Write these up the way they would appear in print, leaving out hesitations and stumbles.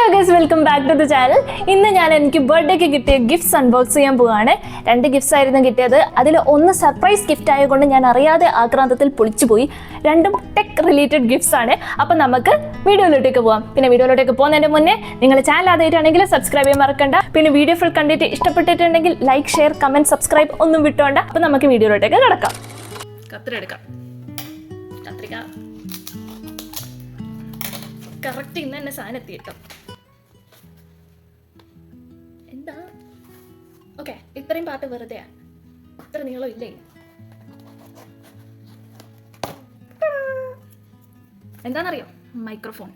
Hello guys, welcome back to the channel. ഇന്ന് ഞാൻ എനിക്ക് ബർത്ത്ഡേക്ക് കിട്ടിയ ഗിഫ്റ്റ്സ് അൺബോക്സ് ചെയ്യാൻ പോവാണ്. 2 ഗിഫ്റ്റ്സ് ആയിരുന്നു കിട്ടിയത്. അതിൽ ഒന്ന് സർപ്രൈസ് ഗിഫ്റ്റ് ആയതുകൊണ്ട് ഞാൻ അറിയാതെ ആക്രാന്തത്തിൽ പൊളിച്ചു പോയി. 2ഉം ടെക് റിലേറ്റഡ് ഗിഫ്റ്റ്സ് ആണ്. അപ്പം നമുക്ക് വീഡിയോയിലോട്ടേക്ക് പോവാം. പിന്നെ വീഡിയോയിലോട്ടേക്ക് പോകുന്നതിന്റെ മുന്നേ നിങ്ങൾ ചാനൽ ആദ്യമായിട്ടാണെങ്കിൽ സബ്സ്ക്രൈബ് ചെയ്യാൻ മറക്കണ്ട. പിന്നെ വീഡിയോ ഫുൾ കണ്ടിട്ട് ഇഷ്ടപ്പെട്ടിട്ടുണ്ടെങ്കിൽ ലൈക്ക്, ഷെയർ, കമന്റ്, സബ്സ്ക്രൈബ് ഒന്നും വിട്ടോണ്ട. അപ്പം നമുക്ക് വീഡിയോയിലോട്ടേക്ക് കിടക്കാം. കത്രിക എടുക്കാം. കത്രിക കറക്റ്റ് ഇന്ന് തന്നെ സാധനം എത്തിയിട്ടോ. എന്താ ഓക്കെ, ഇത്രയും പാട്ട് വെറുതെയാ, ഇത്ര നീളം ഇല്ലേ. എന്താണെന്നറിയോ? Microphone,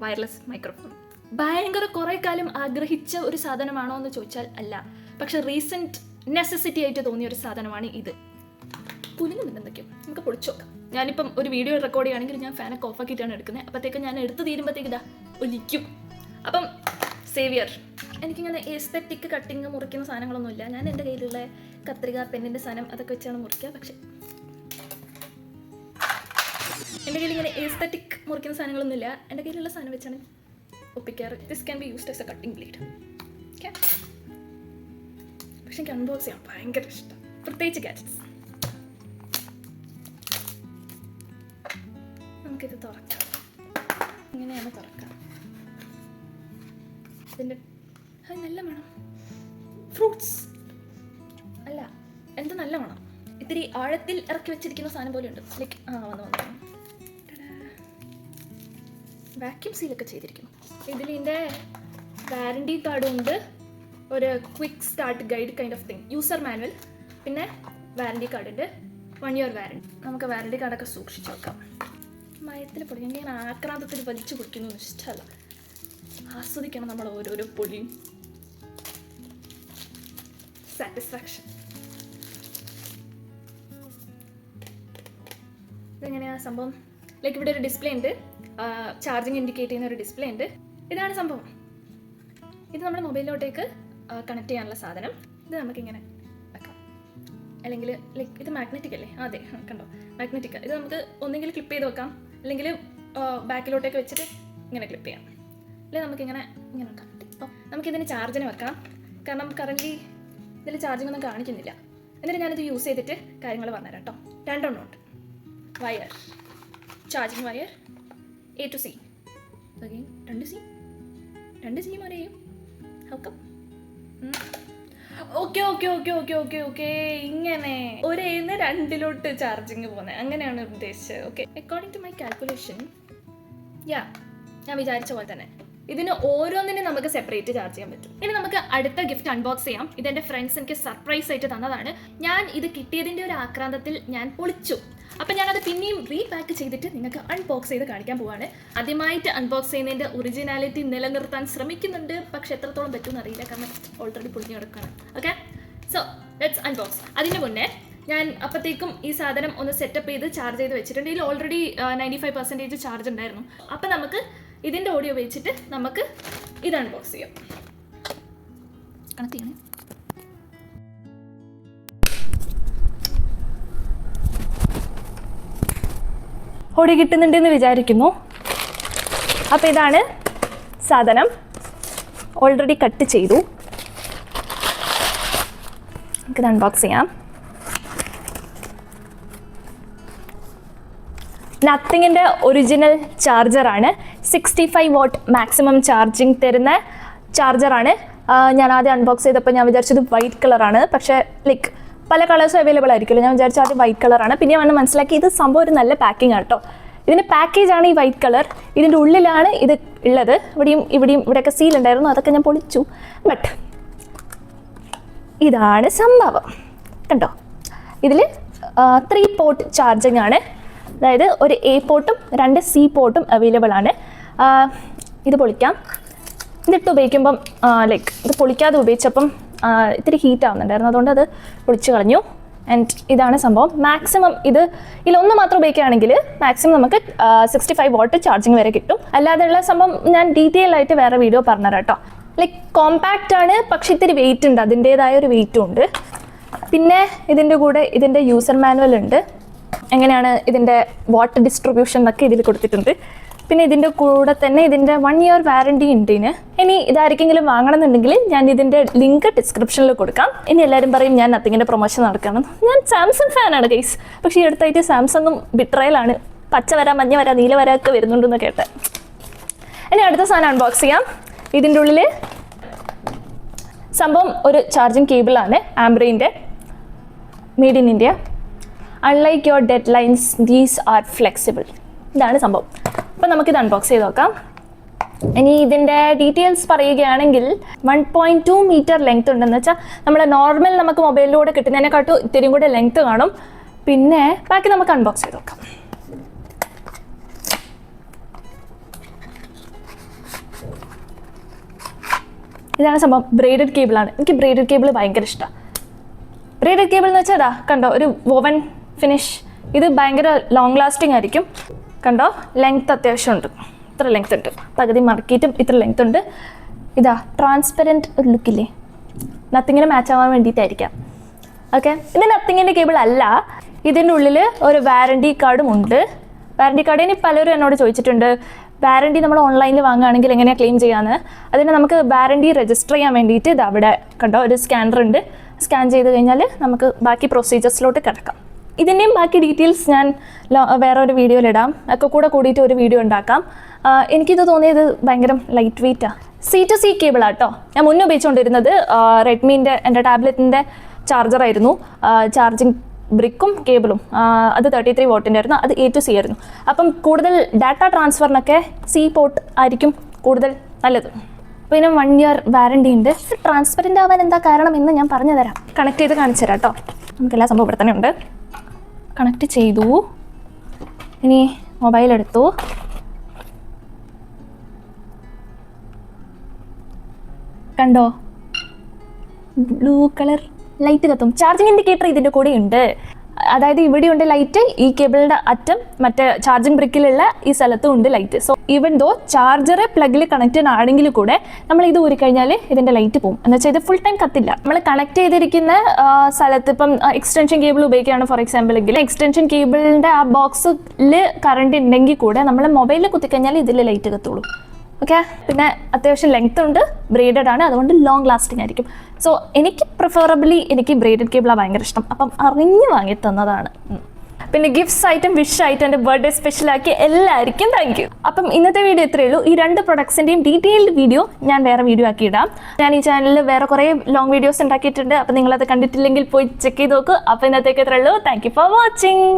wireless microphone. ഭയങ്കര കുറെ കാലം ആഗ്രഹിച്ച ഒരു സാധനമാണോ എന്ന് ചോദിച്ചാൽ അല്ല, പക്ഷെ റീസെന്റ് നെസസിറ്റി ആയിട്ട് തോന്നിയ ഒരു സാധനമാണ് ഇത്. കുലുങ്ങുന്നുണ്ട് എന്തൊക്കെയോ, നമുക്ക് പൊളിച്ചു നോക്കാം. ഞാനിപ്പം ഒരു വീഡിയോ റെക്കോർഡ് ചെയ്യുകയാണെങ്കിൽ ഞാൻ ഫാനൊക്കെ ഓഫാക്കിയിട്ടാണ് എടുക്കുന്നത്. അപ്പോഴത്തേക്ക് ഞാൻ എടുത്ത് തീരുമ്പോഴത്തേക്ക് ഇതാ ഒലിക്കും. അപ്പം സേവിയർ. എനിക്കിങ്ങനെ എസ്തെറ്റിക് കട്ടിങ് മുറിക്കുന്ന സാധനങ്ങളൊന്നുമില്ല. ഞാൻ എൻ്റെ കയ്യിലുള്ള കത്രിക, പെന്നിൻ്റെ സാധനം അതൊക്കെ വെച്ചാണ് മുറിക്കുക. പക്ഷെ എൻ്റെ കയ്യിൽ ഇങ്ങനെ എസ്തെറ്റിക് മുറിക്കുന്ന സാധനങ്ങളൊന്നുമില്ല. എൻ്റെ കയ്യിലുള്ള സാധനം വെച്ചാണ് ഒപ്പിക്കാറ്. This can be used as a cutting blade. Okay, പക്ഷെ എനിക്ക് അൺബോക്സ് ചെയ്യാൻ ഭയങ്കര ഇഷ്ടം, പ്രത്യേകിച്ച് ഗാഡ്ജറ്റ്സ്. നമുക്കിത് തുറക്കാം. ഇങ്ങനെയാണ് തുറക്കാം. ഇതിൻ്റെ നല്ല മണം. ഫ്രൂട്ട്സ് അല്ല, എന്ത് നല്ല മണം. ഇത്തിരി ആഴത്തിൽ ഇറക്കി വെച്ചിരിക്കുന്ന സാധനം പോലെ ഉണ്ട്. ലൈക്ക് വന്നു വാക്യൂം സീലൊക്കെ ചെയ്തിരിക്കുന്നു. ഇതിൻ്റെ വാറണ്ടി കാർഡും ഉണ്ട്, ഒരു quick start guide kind of thing, user manual, പിന്നെ വാറണ്ടി കാർഡ് ഉണ്ട്, 1 year വാറണ്ടി. നമുക്ക് വാറണ്ടി കാർഡൊക്കെ സൂക്ഷിച്ച് വെക്കാം. മയത്തിൽ പൊടി ഞാൻ ആക്രാന്തത്തിൽ വലിച്ചു പൊടിക്കുന്നു ഇഷ്ടമല്ല. ആസ്വദിക്കണം നമ്മൾ ഓരോരോ പൊടിയും. സാറ്റിസ്ഫാക്ഷൻ. ഇതെങ്ങനെയാണ് സംഭവം? ലൈക്ക് ഇവിടെ ഒരു ഡിസ്പ്ലേ ഉണ്ട്, ചാർജിങ് ഇൻഡിക്കേറ്റ് ചെയ്യുന്ന ഒരു ഡിസ്പ്ലേ ഉണ്ട്. ഇതാണ് സംഭവം. ഇത് നമ്മുടെ മൊബൈലിലോട്ടേക്ക് കണക്ട് ചെയ്യാനുള്ള സാധനം. ഇത് നമുക്കിങ്ങനെ വെക്കാം. അല്ലെങ്കിൽ ലൈക്ക് ഇത് മാഗ്നറ്റിക് അല്ലേ? അതെ, കണ്ടോ, മാഗ്നറ്റിക്. ഇത് നമുക്ക് ഒന്നെങ്കിൽ ക്ലിപ്പ് ചെയ്ത് വെക്കാം, അല്ലെങ്കിൽ ബാക്കിലോട്ടേക്ക് വെച്ചിട്ട് ഇങ്ങനെ ക്ലിപ്പ് ചെയ്യാം. അല്ലെങ്കിൽ നമുക്കിങ്ങനെ ഇങ്ങനെ വെക്കാം. അപ്പോൾ നമുക്കിതിന് ചാർജിന് വെക്കാം. കാരണം കറൻറ്റ്ലി ഇതിൽ ചാർജിങ് ഒന്നും കാണിക്കുന്നില്ല. എന്നിട്ട് ഞാനിത് യൂസ് ചെയ്തിട്ട് കാര്യങ്ങൾ പറഞ്ഞുതരാം കേട്ടോ. 2 എണ്ണം ഉണ്ട്. Wire, charging wire A to C. Again 2C ഒരേയും ഹൗക്കം. ഓക്കെ ഇങ്ങനെ ഒരേന്ന് 2ലോട്ട് ചാർജിങ് പോകുന്നത്, അങ്ങനെയാണ് ഉദ്ദേശിച്ചത്. Okay, according to my calculation ഞാൻ വിചാരിച്ച പോലെ തന്നെ ഇതിന് ഓരോന്നിനും നമുക്ക് സെപ്പറേറ്റ് ചാർജ് ചെയ്യാൻ പറ്റും. ഇനി നമുക്ക് അടുത്ത ഗിഫ്റ്റ് അൺബോക്സ് ചെയ്യാം. ഇതെൻ്റെ ഫ്രണ്ട്സ് എനിക്ക് സർപ്രൈസ് ആയിട്ട് തന്നതാണ്. ഞാൻ ഇത് കിട്ടിയതിൻ്റെ ഒരു ആക്രാന്തത്തിൽ ഞാൻ പൊളിച്ചു. അപ്പം ഞാനത് പിന്നെയും റീപാക്ക് ചെയ്തിട്ട് നിങ്ങൾക്ക് അൺബോക്സ് ചെയ്ത് കാണിക്കാൻ പോവാണ്. ആദ്യമായിട്ട് അൺബോക്സ് ചെയ്യുന്നതിൻ്റെ ഒറിജിനാലിറ്റി നിലനിർത്താൻ ശ്രമിക്കുന്നുണ്ട്, പക്ഷെ എത്രത്തോളം പറ്റുമെന്ന് അറിയില്ല, കാരണം ഓൾറെഡി പൊളിഞ്ഞു കിടക്കുകയാണ്. Okay, so let's unbox. അതിന് മുന്നേ ഞാൻ അപ്പോഴത്തേക്കും ഈ സാധനം ഒന്ന് സെറ്റപ്പ് ചെയ്ത് ചാർജ് ചെയ്ത് വെച്ചിട്ടുണ്ട്. ഇതിൽ ഓൾറെഡി 95% ചാർജ് ഉണ്ടായിരുന്നു. അപ്പം നമുക്ക് ഇതിൻ്റെ ഓഡിയോ വെച്ചിട്ട് നമുക്ക് ഇത് അൺബോക്സ് ചെയ്യാം. കണക്ട് ചെയ്യണേ. ഓഡിയോ കിട്ടുന്നുണ്ടെന്ന് വിചാരിക്കുന്നു. അപ്പോൾ ഇതാണ് സാധനം, ഓൾറെഡി കട്ട് ചെയ്തു. നമുക്കിത് അൺബോക്സ് ചെയ്യാം. നത്തിങ്ങിൻ്റെ ഒറിജിനൽ ചാർജറാണ്. 65 watt മാക്സിമം ചാർജിങ് തരുന്ന ചാർജറാണ്. ഞാൻ ആദ്യം അൺബോക്സ് ചെയ്തപ്പോൾ ഞാൻ വിചാരിച്ചത് വൈറ്റ് കളറാണ്, പക്ഷേ ലൈക്ക് പല കളേഴ്സും അവൈലബിൾ ആയിരിക്കുമല്ലോ. ഞാൻ വിചാരിച്ചു ആദ്യം വൈറ്റ് കളറാണ്. പിന്നെ ഞാൻ മനസ്സിലാക്കി ഇത് സംഭവം ഒരു നല്ല പാക്കിംഗ് ആണ് കേട്ടോ. ഇതിൻ്റെ പാക്കേജാണ് ഈ വൈറ്റ് കളർ. ഇതിൻ്റെ ഉള്ളിലാണ് ഇത് ഉള്ളത്. ഇവിടെയൊക്കെ സീൽ ഉണ്ടായിരുന്നു, അതൊക്കെ ഞാൻ പൊളിച്ചു. ബട്ട് ഇതാണ് സംഭവം, കണ്ടോ. ഇതിൽ 3 port ചാർജിങ് ആണ്. അതായത് ഒരു A പോർട്ടും 2 C പോർട്ടും അവൈലബിൾ ആണ്. ഇത് പൊളിക്കാം. ഇതിട്ട് ഉപയോഗിക്കുമ്പം ലൈക്ക് ഇത് പൊളിക്കാതെ ഉപയോഗിച്ചപ്പം ഇത്തിരി ഹീറ്റ് ആവുന്നുണ്ടായിരുന്നു, അതുകൊണ്ട് അത് പൊളിച്ച് കളഞ്ഞു. ആൻഡ് ഇതാണ് സംഭവം. മാക്സിമം ഇതിലൊന്ന് മാത്രം ഉപയോഗിക്കുകയാണെങ്കിൽ മാക്സിമം നമുക്ക് 65 watt ചാർജിങ് വരെ കിട്ടും. അല്ലാതെയുള്ള സംഭവം ഞാൻ ഡീറ്റെയിൽ ആയിട്ട് വേറെ വീഡിയോ പറഞ്ഞുതരാം കേട്ടോ. ലൈക്ക് കോമ്പാക്റ്റ് ആണ്, പക്ഷെ ഇത്തിരി വെയിറ്റ് ഉണ്ട്, അതിൻ്റേതായ ഒരു വെയിറ്റും ഉണ്ട്. പിന്നെ ഇതിൻ്റെ കൂടെ ഇതിൻ്റെ യൂസർ മാനുവൽ ഉണ്ട്. എങ്ങനെയാണ് ഇതിൻ്റെ വാട്ടർ ഡിസ്ട്രിബ്യൂഷൻ എന്നൊക്കെ ഇതിൽ കൊടുത്തിട്ടുണ്ട്. പിന്നെ ഇതിൻ്റെ കൂടെ തന്നെ ഇതിൻ്റെ 1 year വാറണ്ടി ഉണ്ട് ഇതിന്. ഇനി ഇതായിരിക്കെങ്കിലും വാങ്ങണമെന്നുണ്ടെങ്കിൽ ഞാൻ ഇതിൻ്റെ ലിങ്ക് ഡിസ്ക്രിപ്ഷനിൽ കൊടുക്കാം. ഇനി എല്ലാവരും പറയും ഞാൻ നത്തിങ്ങിൻ്റെ പ്രൊമോഷൻ നടക്കണം. ഞാൻ സാംസങ് ഫാനാണ് ഗൈസ്. പക്ഷേ ഈ അടുത്തായിട്ട് സാംസങ്ങും ബിട്രയലാണ്. പച്ച വര, മഞ്ഞ വര, നീല വര ഒക്കെ വരുന്നുണ്ടെന്ന് കേട്ടെ. ഇനി അടുത്ത സാധനം അൺബോക്സ് ചെയ്യാം. ഇതിൻ്റെ ഉള്ളിൽ സംഭവം ഒരു ചാർജിങ് കേബിളാണ്, ആംബ്രീൻ്റെ, made in India. Unlike your dead lines these are flexible. ഇതാണ് സംഭവം. അപ്പോൾ നമുക്കിത് അൺബോക്സ് ചെയ്ത് നോക്കാം. ഇനി ഇതിൻ്റെ ഡീറ്റെയിൽസ് പറയുകയാണെങ്കിൽ 1.2 മീറ്റർ ലെങ്ത് ഉണ്ടെന്ന് വെച്ചാൽ നമ്മൾ നോർമൽ നമുക്ക് മൊബൈലിലൂടെ കിട്ടുന്നതിനെക്കാട്ടും ഇത്തിരിയും കൂടെ ലെങ്ത് കാണും. പിന്നെ ബാക്കി നമുക്ക് അൺബോക്സ് ചെയ്ത് നോക്കാം. ഇതാണ് സംഭവം. ബ്രേഡഡ് കേബിളാണ്. എനിക്ക് ബ്രേഡഡ് കേബിൾ ഭയങ്കര ഇഷ്ടമാണ്. ബ്രേഡഡ് കേബിൾ എന്ന് വെച്ചാൽ കണ്ടോ, ഒരു വോവൻ ഫിനിഷ്. ഇത് ഭയങ്കര ലോങ് ലാസ്റ്റിംഗ് ആയിരിക്കും. കണ്ടോ, ലെങ്ത് അത്യാവശ്യം ഉണ്ട്. ഇത്ര ലെങ്ത് ഉണ്ട്. പകുതി മടക്കിയിട്ടും ഇത്ര ലെങ്ത് ഉണ്ട്. ഇതാ ട്രാൻസ്പെറൻറ്റ് ഒരു ലുക്കില്ലേ, നത്തിങ്ങിന് മാച്ച് ആവാൻ വേണ്ടിയിട്ടായിരിക്കാം. ഓക്കെ, ഇത് നത്തിങ്ങിൻ്റെ കേബിൾ അല്ല. ഇതിൻ്റെ ഉള്ളിൽ ഒരു വാറണ്ടി കാർഡും ഉണ്ട്. വാറണ്ടി കാർഡ് ഇനി പലരും എന്നോട് ചോദിച്ചിട്ടുണ്ട്, വാറണ്ടി നമ്മൾ ഓൺലൈനിൽ വാങ്ങുകയാണെങ്കിൽ എങ്ങനെയാണ് ക്ലെയിം ചെയ്യാമെന്ന്. അതിന് നമുക്ക് വാറണ്ടി രജിസ്റ്റർ ചെയ്യാൻ വേണ്ടിയിട്ട് ഇത് അവിടെ കണ്ടോ ഒരു സ്കാനർ ഉണ്ട്. സ്കാൻ ചെയ്ത് കഴിഞ്ഞാൽ നമുക്ക് ബാക്കി പ്രൊസീജിയേഴ്സിലോട്ട് കിടക്കാം. ഇതിൻ്റെയും ബാക്കി ഡീറ്റെയിൽസ് ഞാൻ വേറെ ഒരു വീഡിയോയിലിടാം. ഒക്കെ കൂടിയിട്ട് ഒരു വീഡിയോ ഉണ്ടാക്കാം. എനിക്കിത് തോന്നിയത് ഭയങ്കര ലൈറ്റ് വെയ്റ്റാണ്. C2C കേബിളാട്ടോ. ഞാൻ മുന്നേ ഉപയോഗിച്ചുകൊണ്ടിരുന്നത് റെഡ്മീൻ്റെ എൻ്റെ ടാബ്ലറ്റിൻ്റെ ചാർജറായിരുന്നു. ചാർജിങ് ബ്രിക്കും കേബിളും അത് 33 വോട്ടിൻ്റെ ആയിരുന്നു. അത് A to C ആയിരുന്നു. അപ്പം കൂടുതൽ ഡാറ്റ ട്രാൻസ്ഫറിനൊക്കെ C പോർട്ട് ആയിരിക്കും കൂടുതൽ നല്ലത്. പിന്നെ 1 year വാറണ്ടി ഉണ്ട്. ട്രാൻസ്പെറൻ്റ് ആവാൻ എന്താ കാരണം എന്ന് ഞാൻ പറഞ്ഞു തരാം. കണക്ട് ചെയ്ത് കാണിച്ചു തരാം കേട്ടോ. നമുക്കെല്ലാ സംഭവം ഇവിടെ തന്നെ ഉണ്ട്. കണക്ട് ചെയ്തു. ഇനി മൊബൈൽ എടുത്തു. കണ്ടോ, ബ്ലൂ കളർ ലൈറ്റ് കത്തും. ചാർജിങ് ഇൻഡിക്കേറ്റർ ഇതിൻ്റെ കൂടെ ഉണ്ട്. അതായത് ഇവിടെ ഉണ്ട് ലൈറ്റ്, ഈ കേബിളിൻ്റെ അറ്റം മറ്റേ ചാർജിങ് ബ്രിക്കിലുള്ള ഈ സ്ഥലത്തും ഉണ്ട് light. So even though charger പ്ലഗിൽ കണക്റ്റഡ് ആണെങ്കിൽ കൂടെ നമ്മൾ ഇത് ഊരിക്കഴിഞ്ഞാൽ ഇതിൻ്റെ ലൈറ്റ് പോകും. എന്ന് വെച്ചാൽ ഇത് ഫുൾ ടൈം കത്തില്ല. നമ്മൾ കണക്ട് ചെയ്തിരിക്കുന്ന സ്ഥലത്ത് ഇപ്പം എക്സ്റ്റൻഷൻ കേബിൾ ഉപയോഗിക്കുകയാണ് ഫോർ എക്സാമ്പിൾ എങ്കിൽ എക്സ്റ്റൻഷൻ കേബിളിൻ്റെ ആ ബോക്സിൽ കറണ്ട് ഉണ്ടെങ്കിൽ കൂടെ നമ്മൾ മൊബൈലിൽ കുത്തിക്കഴിഞ്ഞാൽ ഇതിൽ ലൈറ്റ് കത്തുള്ളൂ. ഓക്കെ, പിന്നെ അത്യാവശ്യം ലെങ്ത് ഉണ്ട്, ബ്രേഡഡ് ആണ്, അതുകൊണ്ട് ലോങ് ലാസ്റ്റിംഗ് ആയിരിക്കും. സോ എനിക്ക് പ്രിഫറബിളി എനിക്ക് ബ്രേഡഡ് കേബിളാണ് ഭയങ്കര ഇഷ്ടം. അപ്പം അറിഞ്ഞ് വാങ്ങി തന്നതാണ്. പിന്നെ ഗിഫ്റ്റ്സ് ആയിട്ടും വിഷ് ആയിട്ടും എൻ്റെ ബർത്ത്ഡേ സ്പെഷ്യലാക്കി എല്ലാവർക്കും താങ്ക് യു. അപ്പം ഇന്നത്തെ വീഡിയോ ഇത്രയേ ഉള്ളൂ. ഈ 2 പ്രൊഡക്ട്സിൻ്റെയും ഡീറ്റെയിൽഡ് വീഡിയോ ഞാൻ വേറെ വീഡിയോ ആക്കി ഇടാം. ഞാൻ ഈ ചാനലിൽ വേറെ കുറേ ലോങ് വീഡിയോസ് ഉണ്ടാക്കിയിട്ടുണ്ട്. അപ്പം നിങ്ങളത് കണ്ടിട്ടില്ലെങ്കിൽ പോയി ചെക്ക് ചെയ്ത് നോക്കൂ. അപ്പോൾ ഇന്നത്തേക്ക് ഇത്രയേ ഉള്ളൂ. Thank you for watching.